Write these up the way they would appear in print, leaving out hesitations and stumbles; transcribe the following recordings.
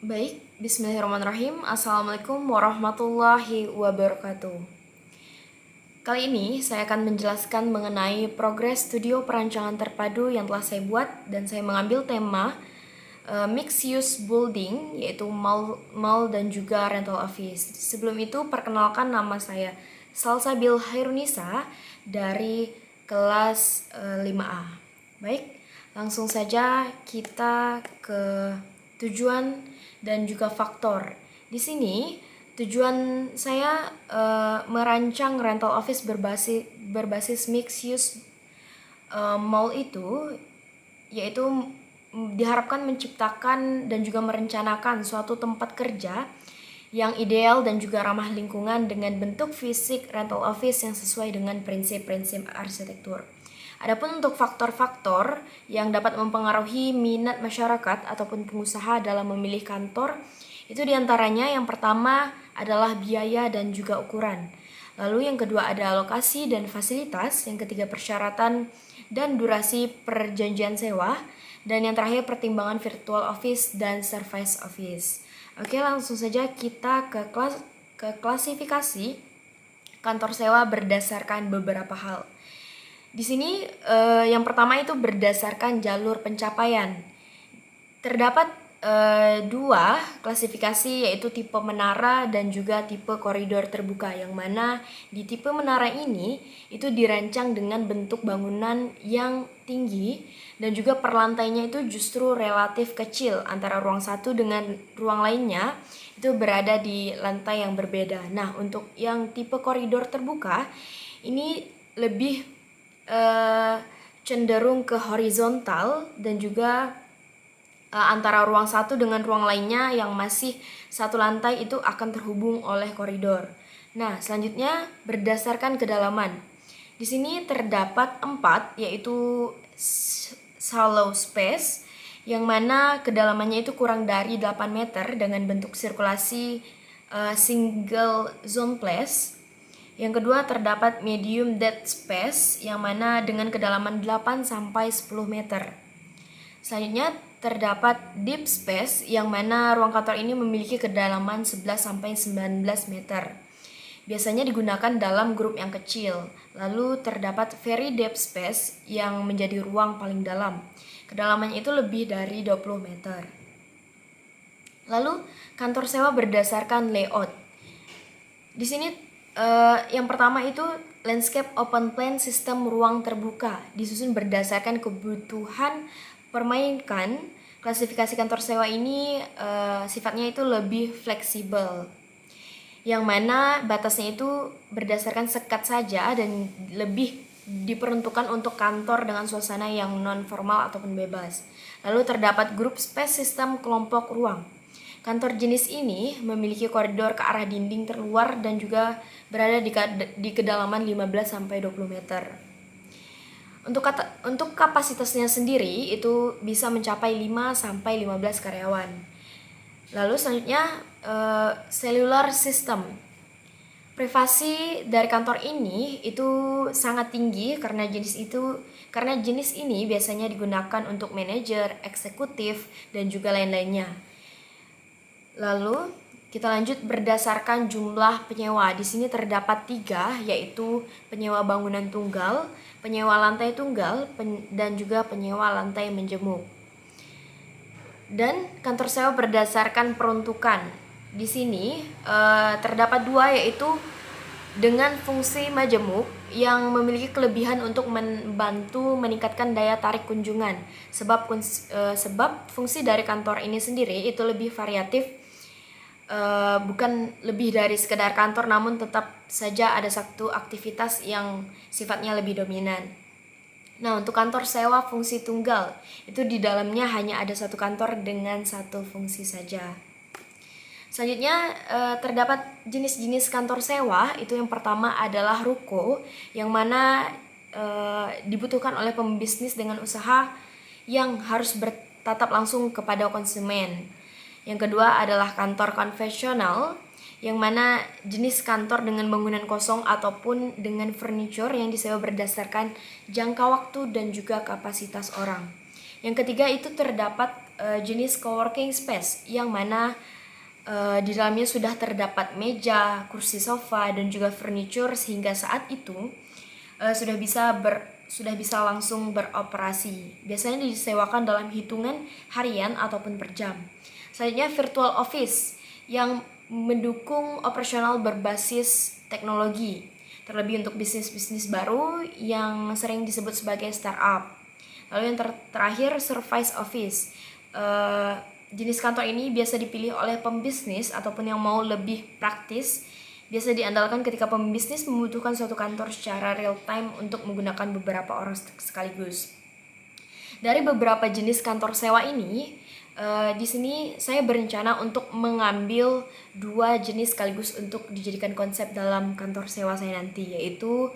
Baik, bismillahirrahmanirrahim. Assalamualaikum warahmatullahi wabarakatuh. Kali ini saya akan menjelaskan mengenai progres studio perancangan terpadu yang telah saya buat, dan saya mengambil tema mixed use building, yaitu mall dan juga rental office. Sebelum itu, perkenalkan, nama saya Salsabil Hairunisa dari kelas 5A. Baik, langsung saja kita ke tujuan dan juga faktor. Di sini tujuan saya merancang rental office berbasis mixed use mall itu, yaitu diharapkan menciptakan dan juga merencanakan suatu tempat kerja yang ideal dan juga ramah lingkungan dengan bentuk fisik rental office yang sesuai dengan prinsip-prinsip arsitektur. Adapun untuk faktor-faktor yang dapat mempengaruhi minat masyarakat ataupun pengusaha dalam memilih kantor, itu diantaranya yang pertama adalah biaya dan juga ukuran. Lalu yang kedua ada lokasi dan fasilitas, yang ketiga persyaratan dan durasi perjanjian sewa, dan yang terakhir pertimbangan virtual office dan service office. Oke, langsung saja kita ke klasifikasi kantor sewa berdasarkan beberapa hal. Di sini yang pertama itu berdasarkan jalur pencapaian. Terdapat dua klasifikasi, yaitu tipe menara dan juga tipe koridor terbuka, yang mana di tipe menara ini itu dirancang dengan bentuk bangunan yang tinggi dan juga perlantainya itu justru relatif kecil antara ruang satu dengan ruang lainnya itu berada di lantai yang berbeda. Nah, untuk yang tipe koridor terbuka ini lebih cenderung ke horizontal dan juga antara ruang satu dengan ruang lainnya yang masih satu lantai itu akan terhubung oleh koridor. Nah, selanjutnya berdasarkan kedalaman. Di sini terdapat 4, yaitu shallow space, yang mana kedalamannya itu kurang dari 8 meter dengan bentuk sirkulasi single zone place. Yang kedua terdapat medium depth space, yang mana dengan kedalaman 8 sampai 10 meter. Selanjutnya terdapat deep space, yang mana ruang kantor ini memiliki kedalaman 11 sampai 19 meter. Biasanya digunakan dalam grup yang kecil. Lalu terdapat very deep space yang menjadi ruang paling dalam. Kedalamannya itu lebih dari 20 meter. Lalu kantor sewa berdasarkan layout. Di sini yang pertama itu landscape open plan sistem ruang terbuka, disusun berdasarkan kebutuhan permainkan. Klasifikasi kantor sewa ini sifatnya itu lebih fleksibel, yang mana batasnya itu berdasarkan sekat saja dan lebih diperuntukkan untuk kantor dengan suasana yang non formal ataupun bebas. Lalu terdapat group space sistem kelompok ruang. Kantor jenis ini memiliki koridor ke arah dinding terluar dan juga berada di kedalaman 15-20 meter. Untuk kapasitasnya sendiri itu bisa mencapai 5-15 karyawan. Lalu selanjutnya cellular system. Privasi dari kantor ini itu sangat tinggi karena jenis ini biasanya digunakan untuk manajer, eksekutif, dan juga lain-lainnya. Lalu kita lanjut berdasarkan jumlah penyewa. Di sini terdapat 3, yaitu penyewa bangunan tunggal, penyewa lantai tunggal, dan juga penyewa lantai menjemuk. Dan kantor sewa berdasarkan peruntukan. Di sini terdapat 2, yaitu dengan fungsi majemuk yang memiliki kelebihan untuk membantu meningkatkan daya tarik kunjungan. Sebab fungsi dari kantor ini sendiri itu lebih variatif. Bukan lebih dari sekedar kantor, namun tetap saja ada satu aktivitas yang sifatnya lebih dominan. Nah, untuk kantor sewa fungsi tunggal, itu di dalamnya hanya ada satu kantor dengan satu fungsi saja. Selanjutnya terdapat jenis-jenis kantor sewa. Itu yang pertama adalah ruko, yang mana dibutuhkan oleh pembisnis dengan usaha yang harus bertatap langsung kepada konsumen. Yang kedua adalah kantor konvensional, yang mana jenis kantor dengan bangunan kosong ataupun dengan furniture yang disewa berdasarkan jangka waktu dan juga kapasitas orang. Yang ketiga itu terdapat jenis coworking space yang mana di dalamnya sudah terdapat meja, kursi sofa, dan juga furniture sehingga saat itu sudah bisa langsung beroperasi. Biasanya disewakan dalam hitungan harian ataupun per jam. Selanjutnya virtual office yang mendukung operasional berbasis teknologi, terlebih untuk bisnis-bisnis baru yang sering disebut sebagai startup. Lalu yang terakhir service office. Jenis kantor ini biasa dipilih oleh pembisnis ataupun yang mau lebih praktis. Biasa diandalkan ketika pembisnis membutuhkan suatu kantor secara real time untuk menggunakan beberapa orang sekaligus. Dari beberapa jenis kantor sewa ini, di sini saya berencana untuk mengambil 2 jenis sekaligus untuk dijadikan konsep dalam kantor sewa saya nanti, yaitu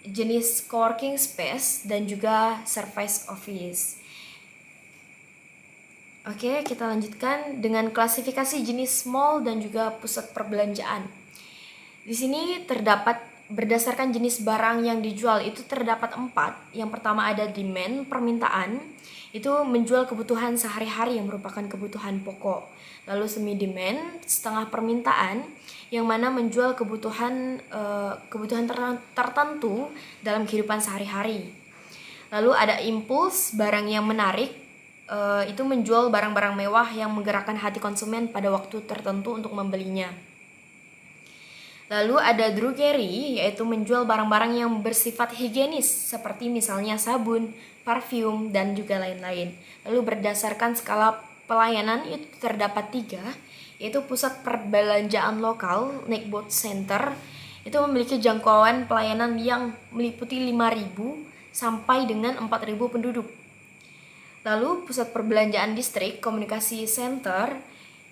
jenis coworking space dan juga service office. Oke, kita lanjutkan dengan klasifikasi jenis mall dan juga pusat perbelanjaan. Di sini terdapat berdasarkan jenis barang yang dijual itu terdapat 4. Yang pertama ada demand, permintaan. Itu menjual kebutuhan sehari-hari yang merupakan kebutuhan pokok. Lalu semi demand, setengah permintaan, yang mana menjual kebutuhan tertentu dalam kehidupan sehari-hari. Lalu ada impuls, barang yang menarik, itu menjual barang-barang mewah yang menggerakkan hati konsumen pada waktu tertentu untuk membelinya. Lalu ada druggery, yaitu menjual barang-barang yang bersifat higienis seperti misalnya sabun, parfum, dan juga lain-lain. Lalu berdasarkan skala pelayanan itu terdapat 3, yaitu pusat perbelanjaan lokal, Neighborhood Center, itu memiliki jangkauan pelayanan yang meliputi 5.000 sampai dengan 4.000 penduduk. Lalu pusat perbelanjaan distrik, Community Center,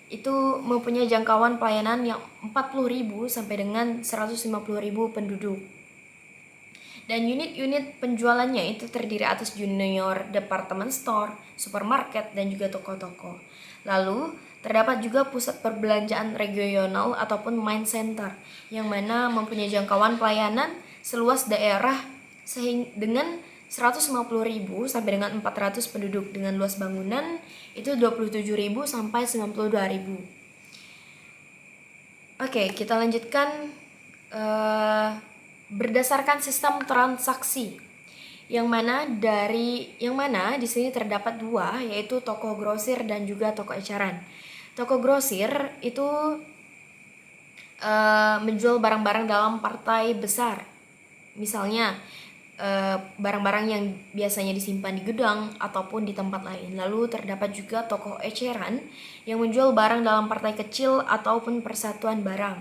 itu mempunyai jangkauan pelayanan yang 40.000 sampai dengan 150.000 penduduk. Dan unit-unit penjualannya itu terdiri atas junior department store, supermarket, dan juga toko-toko. Lalu terdapat juga pusat perbelanjaan regional ataupun main center, yang mana mempunyai jangkauan pelayanan seluas daerah dengan 150.000 sampai dengan 400 penduduk dengan luas bangunan itu 27.000 sampai 92.000. Oke, kita lanjutkan berdasarkan sistem transaksi. Yang mana di sini terdapat 2, yaitu toko grosir dan juga toko eceran. Toko grosir itu menjual barang-barang dalam partai besar. Misalnya barang-barang yang biasanya disimpan di gudang ataupun di tempat lain. Lalu terdapat juga toko eceran yang menjual barang dalam partai kecil ataupun persatuan barang.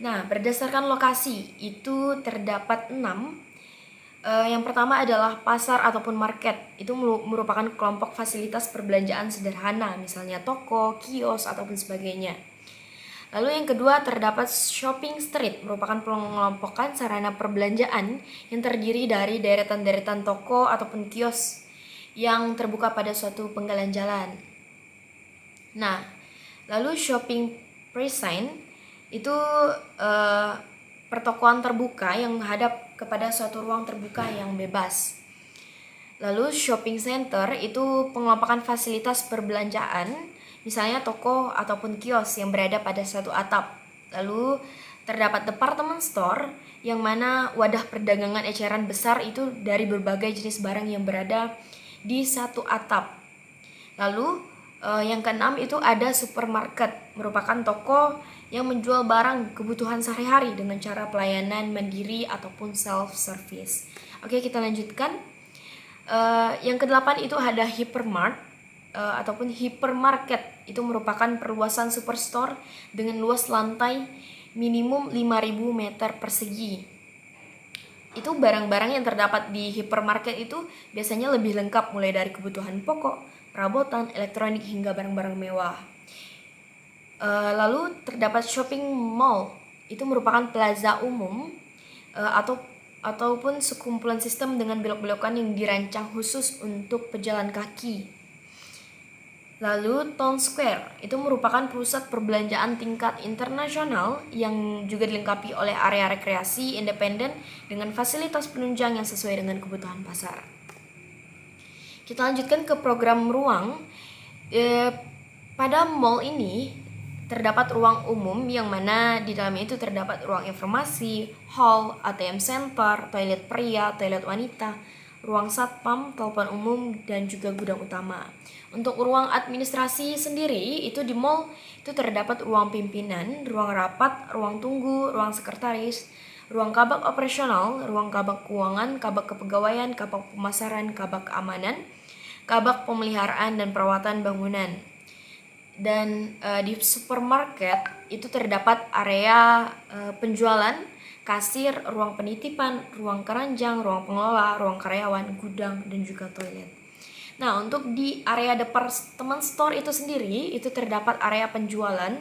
Nah, berdasarkan lokasi itu terdapat 6. Yang pertama adalah pasar ataupun market. Itu merupakan kelompok fasilitas perbelanjaan sederhana, misalnya toko, kios, ataupun sebagainya. Lalu yang kedua terdapat shopping street, merupakan pengelompokan sarana perbelanjaan yang terdiri dari deretan-deretan toko ataupun kios yang terbuka pada suatu penggalan jalan. Nah, lalu shopping precinct itu pertokoan terbuka yang menghadap kepada suatu ruang terbuka yang bebas. Lalu shopping center itu pengelompokan fasilitas perbelanjaan, misalnya toko ataupun kios yang berada pada satu atap. Lalu terdapat department store yang mana wadah perdagangan eceran besar itu dari berbagai jenis barang yang berada di satu atap. Lalu yang keenam itu ada supermarket, merupakan toko yang menjual barang kebutuhan sehari-hari dengan cara pelayanan mandiri ataupun self-service. Oke, kita lanjutkan. Yang ke-8 itu ada hypermart ataupun hypermarket. Itu merupakan perluasan superstore dengan luas lantai minimum 5.000 meter persegi. Itu barang-barang yang terdapat di hypermarket itu biasanya lebih lengkap, mulai dari kebutuhan pokok, perabotan, elektronik, hingga barang-barang mewah. Lalu terdapat shopping mall. Itu merupakan plaza umum ataupun sekumpulan sistem dengan belok-belokan yang dirancang khusus untuk pejalan kaki. Lalu Town Square itu merupakan pusat perbelanjaan tingkat internasional yang juga dilengkapi oleh area rekreasi independen dengan fasilitas penunjang yang sesuai dengan kebutuhan pasar. Kita lanjutkan ke program ruang. Pada mall ini terdapat ruang umum yang mana di dalamnya itu terdapat ruang informasi, hall, ATM center, toilet pria, toilet wanita, ruang satpam, telepon umum, dan juga gudang utama. Untuk ruang administrasi sendiri itu di mall itu terdapat ruang pimpinan, ruang rapat, ruang tunggu, ruang sekretaris, ruang kabak operasional, ruang kabak keuangan, kabak kepegawaian, kabak pemasaran, kabak keamanan, kabak pemeliharaan dan perawatan bangunan. Dan di supermarket itu terdapat area penjualan, kasir, ruang penitipan, ruang keranjang, ruang pengelola, ruang karyawan, gudang, dan juga toilet. Nah, untuk di area department store itu sendiri itu terdapat area penjualan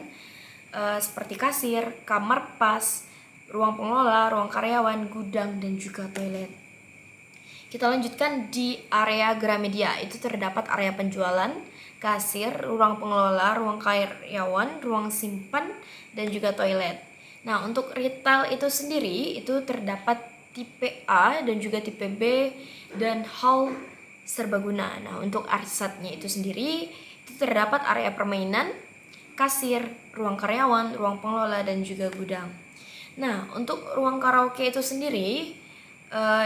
seperti kasir, kamar pas, ruang pengelola, ruang karyawan, gudang, dan juga toilet. Kita lanjutkan di area Gramedia, itu terdapat area penjualan, kasir, ruang pengelola, ruang karyawan, ruang simpan, dan juga toilet. Nah, untuk retail itu sendiri, itu terdapat tipe A dan juga tipe B dan hall serbaguna. Nah, untuk arsatnya itu sendiri, itu terdapat area permainan, kasir, ruang karyawan, ruang pengelola, dan juga gudang. Nah, untuk ruang karaoke itu sendiri,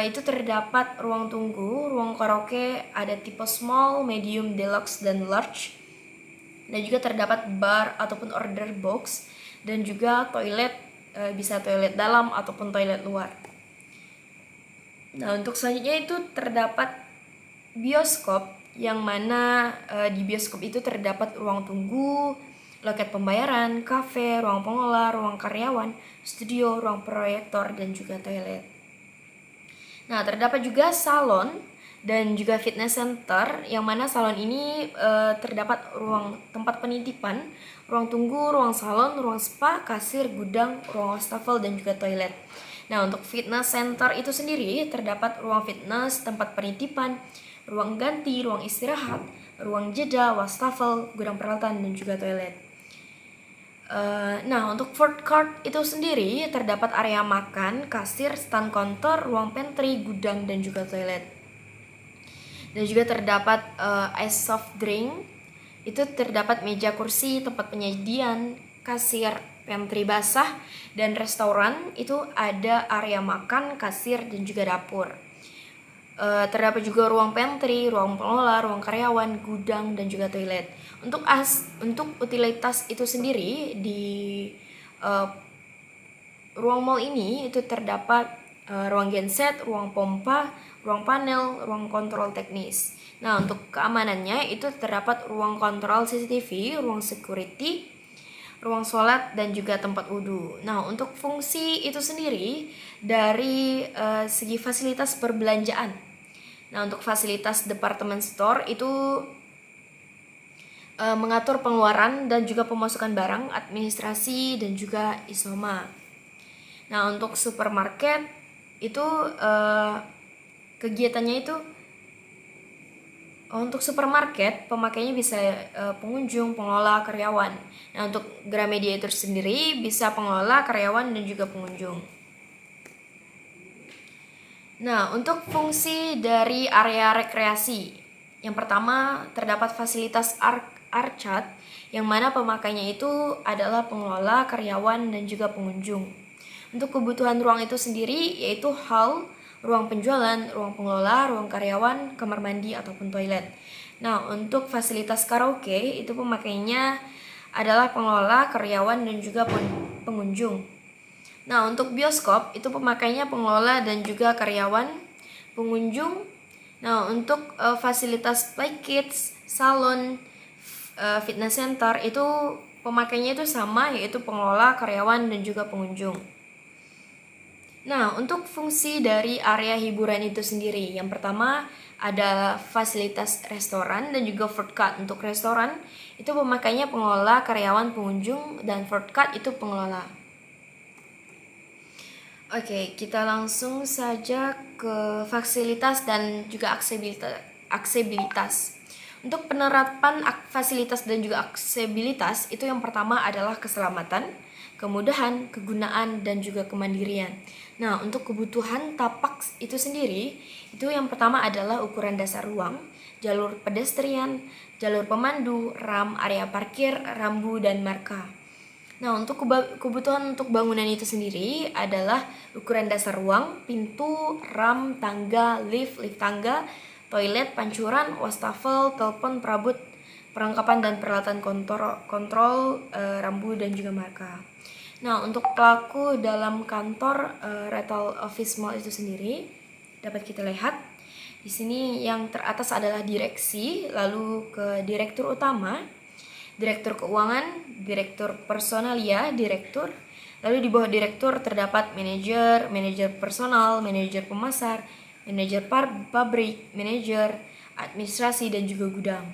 itu terdapat ruang tunggu, ruang karaoke ada tipe small, medium, deluxe, dan large. Dan juga terdapat bar ataupun order box, dan juga toilet, bisa toilet dalam ataupun toilet luar. Nah, untuk selanjutnya itu terdapat bioskop, yang mana di bioskop itu terdapat ruang tunggu, loket pembayaran, kafe, ruang pengelola, ruang karyawan, studio, ruang proyektor, dan juga toilet. Nah, terdapat juga salon dan juga fitness center, yang mana salon ini terdapat ruang tempat penitipan, ruang tunggu, ruang salon, ruang spa, kasir, gudang, ruang wastafel, dan juga toilet. Nah, untuk fitness center itu sendiri terdapat ruang fitness, tempat penitipan, ruang ganti, ruang istirahat, ruang jeda, wastafel, gudang peralatan, dan juga toilet. Nah, untuk food court itu sendiri terdapat area makan, kasir, stand counter, ruang pantry, gudang, dan juga toilet. Dan juga terdapat ice soft drink, itu terdapat meja kursi, tempat penyajian, kasir, pantry basah, dan restoran itu ada area makan, kasir, dan juga dapur. Terdapat juga ruang pantry, ruang pengelola, ruang karyawan, gudang, dan juga toilet. Untuk utilitas itu sendiri di ruang mall ini itu terdapat ruang genset, ruang pompa, ruang panel, ruang kontrol teknis. Nah, untuk keamanannya itu terdapat ruang kontrol CCTV, ruang security, ruang sholat, dan juga tempat wudhu. Nah, untuk fungsi itu sendiri dari segi fasilitas perbelanjaan. Nah, untuk fasilitas department store itu mengatur pengeluaran dan juga pemasukan barang, administrasi, dan juga isoma. Nah, untuk supermarket itu kegiatannya itu untuk supermarket pemakainya bisa pengunjung, pengelola, karyawan. Nah, untuk Gramedia itu sendiri bisa pengelola, karyawan, dan juga pengunjung. Nah, untuk fungsi dari area rekreasi, yang pertama terdapat fasilitas arcade, yang mana pemakainya itu adalah pengelola, karyawan, dan juga pengunjung. Untuk kebutuhan ruang itu sendiri yaitu hall, ruang penjualan, ruang pengelola, ruang karyawan, kamar mandi, ataupun toilet. Nah, untuk fasilitas karaoke itu pemakainya adalah pengelola, karyawan, dan juga pengunjung. Nah, untuk bioskop itu pemakainya pengelola dan juga karyawan, pengunjung. Nah, untuk fasilitas play kids, salon, fitness center itu pemakainya itu sama, yaitu pengelola, karyawan, dan juga pengunjung. Nah, untuk fungsi dari area hiburan itu sendiri, yang pertama ada fasilitas restoran dan juga food court. Untuk restoran itu pemakainya pengelola, karyawan, pengunjung, dan food court itu pengelola. Oke, kita langsung saja ke fasilitas dan juga aksesibilitas. Untuk penerapan fasilitas dan juga aksesibilitas itu yang pertama adalah keselamatan, kemudahan, kegunaan, dan juga kemandirian. Nah, untuk kebutuhan tapak itu sendiri, itu yang pertama adalah ukuran dasar ruang, jalur pedestrian, jalur pemandu, ram, area parkir, rambu, dan marka. Nah, untuk kebutuhan untuk bangunan itu sendiri adalah ukuran dasar ruang, pintu, ram, tangga, lift tangga, toilet, pancuran, wastafel, telepon, perabot, perlengkapan dan peralatan kontrol, rambu, dan juga marka. Nah, untuk pelaku dalam kantor retail office mall itu sendiri dapat kita lihat di sini yang teratas adalah direksi, lalu ke direktur utama, direktur keuangan, direktur personalia, direktur. Lalu di bawah direktur terdapat manajer, manajer personal, manajer pemasar, manajer pabrik, manajer administrasi, dan juga gudang.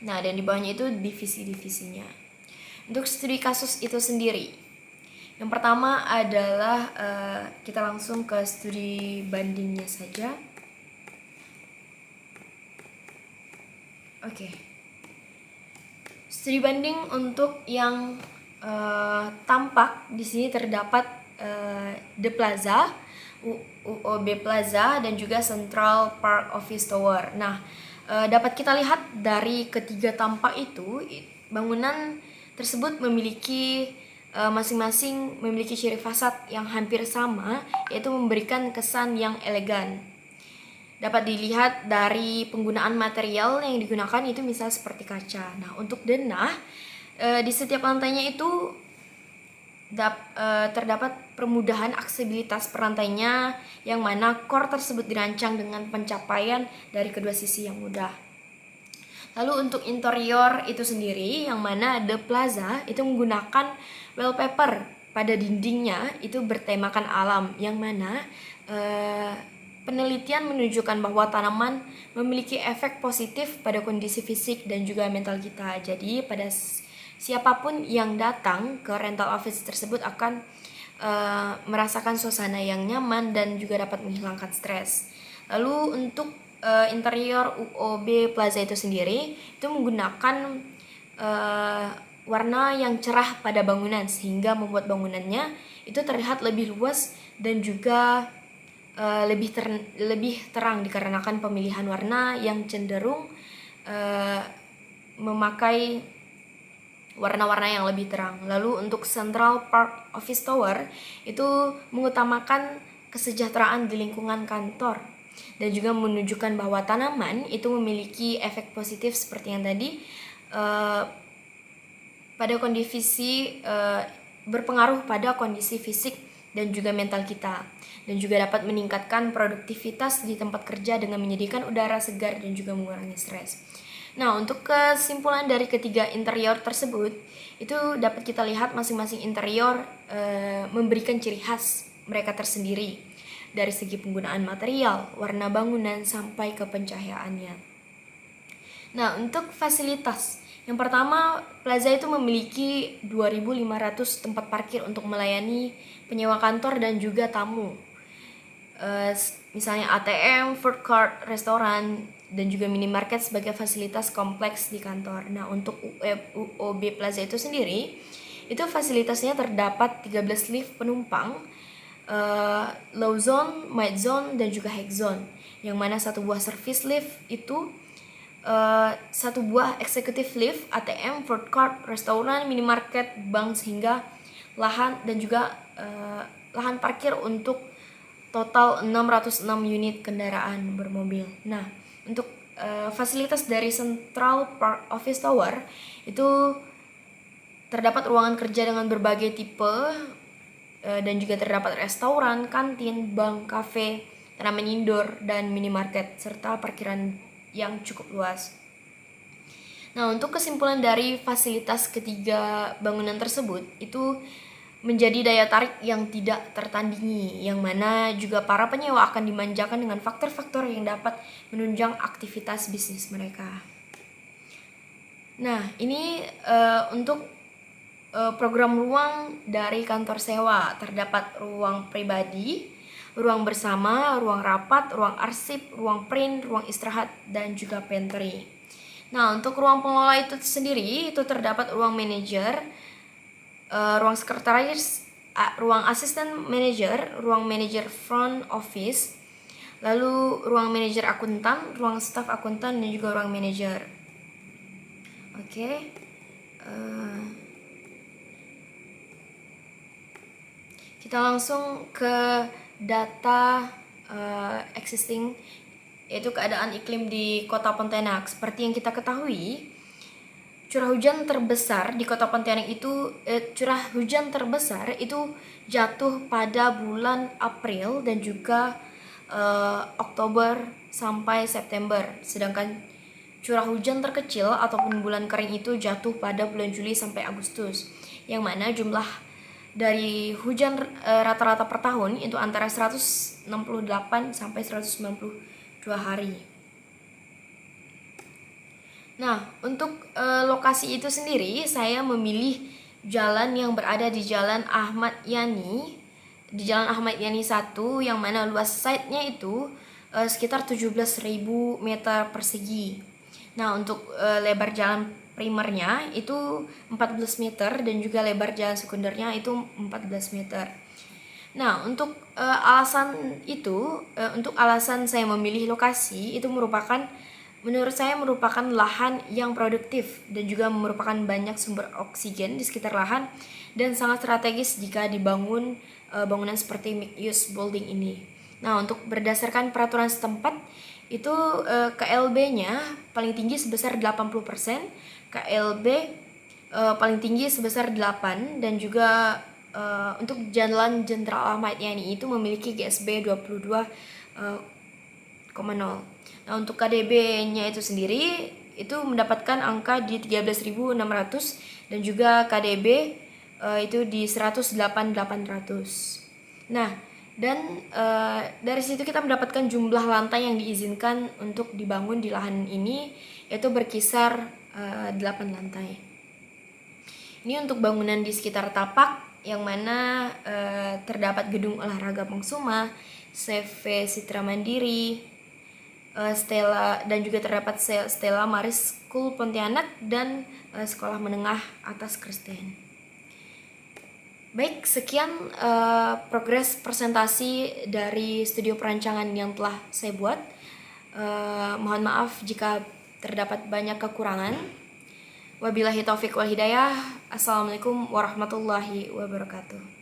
Nah, dan di bawahnya itu divisi-divisinya. Untuk studi kasus itu sendiri, yang pertama adalah kita langsung ke studi bandingnya saja. Oke. Studi banding untuk yang tampak di sini terdapat The Plaza, UOB Plaza, dan juga Central Park Office Tower. Nah, dapat kita lihat dari ketiga tampak itu, bangunan tersebut memiliki masing-masing memiliki ciri fasad yang hampir sama, yaitu memberikan kesan yang elegan. Dapat dilihat dari penggunaan material yang digunakan itu misalnya seperti kaca. Nah, untuk denah di setiap lantainya itu terdapat permudahan aksesibilitas perlantainya, yang mana core tersebut dirancang dengan pencapaian dari kedua sisi yang mudah. Lalu untuk interior itu sendiri, yang mana The Plaza itu menggunakan wallpaper pada dindingnya itu bertemakan alam, yang mana penelitian menunjukkan bahwa tanaman memiliki efek positif pada kondisi fisik dan juga mental kita. Jadi pada siapapun yang datang ke rental office tersebut akan merasakan suasana yang nyaman dan juga dapat menghilangkan stres. Lalu untuk interior UOB Plaza itu sendiri itu menggunakan warna yang cerah pada bangunan, sehingga membuat bangunannya itu terlihat lebih luas dan juga lebih terang dikarenakan pemilihan warna yang cenderung memakai warna-warna yang lebih terang. Lalu untuk Central Park Office Tower itu mengutamakan kesejahteraan di lingkungan kantor dan juga menunjukkan bahwa tanaman itu memiliki efek positif seperti yang tadi pada kondisi berpengaruh pada kondisi fisik dan juga mental kita, dan juga dapat meningkatkan produktivitas di tempat kerja dengan menyediakan udara segar dan juga mengurangi stres. Nah, untuk kesimpulan dari ketiga interior tersebut, itu dapat kita lihat masing-masing interior memberikan ciri khas mereka tersendiri dari segi penggunaan material, warna bangunan, sampai ke pencahayaannya. Nah, untuk fasilitas, yang pertama, Plaza itu memiliki 2.500 tempat parkir untuk melayani penyewa kantor dan juga tamu. Misalnya ATM, food court, restoran, dan juga minimarket sebagai fasilitas kompleks di kantor. Nah, untuk UOB Plaza itu sendiri, itu fasilitasnya terdapat 13 lift penumpang, low zone, mid zone, dan juga high zone, yang mana satu buah service lift itu satu buah executive lift, ATM, food court, restoran, minimarket, bank, sehingga lahan dan juga lahan parkir untuk total 606 unit kendaraan bermobil. Nah, untuk fasilitas dari Central Park Office Tower itu terdapat ruangan kerja dengan berbagai tipe dan juga terdapat restoran, kantin, bank, kafe, tanaman indoor, dan minimarket, serta parkiran yang cukup luas. Nah, untuk kesimpulan dari fasilitas ketiga bangunan tersebut itu menjadi daya tarik yang tidak tertandingi, yang mana juga para penyewa akan dimanjakan dengan faktor-faktor yang dapat menunjang aktivitas bisnis mereka. Nah, ini untuk program ruang dari kantor sewa. Terdapat ruang pribadi, ruang bersama, ruang rapat, ruang arsip, ruang print, ruang istirahat, dan juga pantry. Nah, untuk ruang pengelola itu sendiri itu terdapat ruang manajer, ruang sekretaris, ruang asisten manajer, ruang manajer front office, lalu ruang manajer akuntan, ruang staf akuntan, dan juga ruang manajer. Oke. Kita langsung ke data existing, yaitu keadaan iklim di Kota Pontianak. Seperti yang kita ketahui, curah hujan terbesar di Kota Pontianak itu jatuh pada bulan April dan juga Oktober sampai September. Sedangkan curah hujan terkecil ataupun bulan kering itu jatuh pada bulan Juli sampai Agustus, yang mana jumlah dari hujan rata-rata per tahun itu antara 168 sampai 192 hari. Nah, untuk lokasi itu sendiri saya memilih jalan yang berada di Jalan Ahmad Yani, di Jalan Ahmad Yani 1, yang mana luas site-nya itu sekitar 17.000 meter persegi. Nah, untuk lebar jalan primernya itu 14 meter dan juga lebar jalan sekundernya itu 14 meter. Nah, untuk alasan saya memilih lokasi itu menurut saya merupakan lahan yang produktif dan juga merupakan banyak sumber oksigen di sekitar lahan dan sangat strategis jika dibangun bangunan seperti mixed use building ini. Nah, untuk berdasarkan peraturan setempat itu KLB-nya paling tinggi sebesar 80%, KLB paling tinggi sebesar 8, dan juga untuk Jalan Jenderal Ahmad Yani itu memiliki GSB 22,0. Nah, untuk KDB-nya itu sendiri itu mendapatkan angka di 13.600 dan juga KDB itu di 108.800. Nah, dan dari situ kita mendapatkan jumlah lantai yang diizinkan untuk dibangun di lahan ini yaitu berkisar 8 lantai. Ini untuk bangunan di sekitar tapak, yang mana terdapat gedung olahraga Pangsuma, CV Citra Mandiri, Stella, dan juga terdapat Stella Maris School Pontianak dan Sekolah Menengah Atas Kristen. Baik, sekian progres presentasi dari studio perancangan yang telah saya buat. Mohon maaf jika terdapat banyak kekurangan. Wabillahi taufik wal hidayah. Assalamualaikum warahmatullahi wabarakatuh.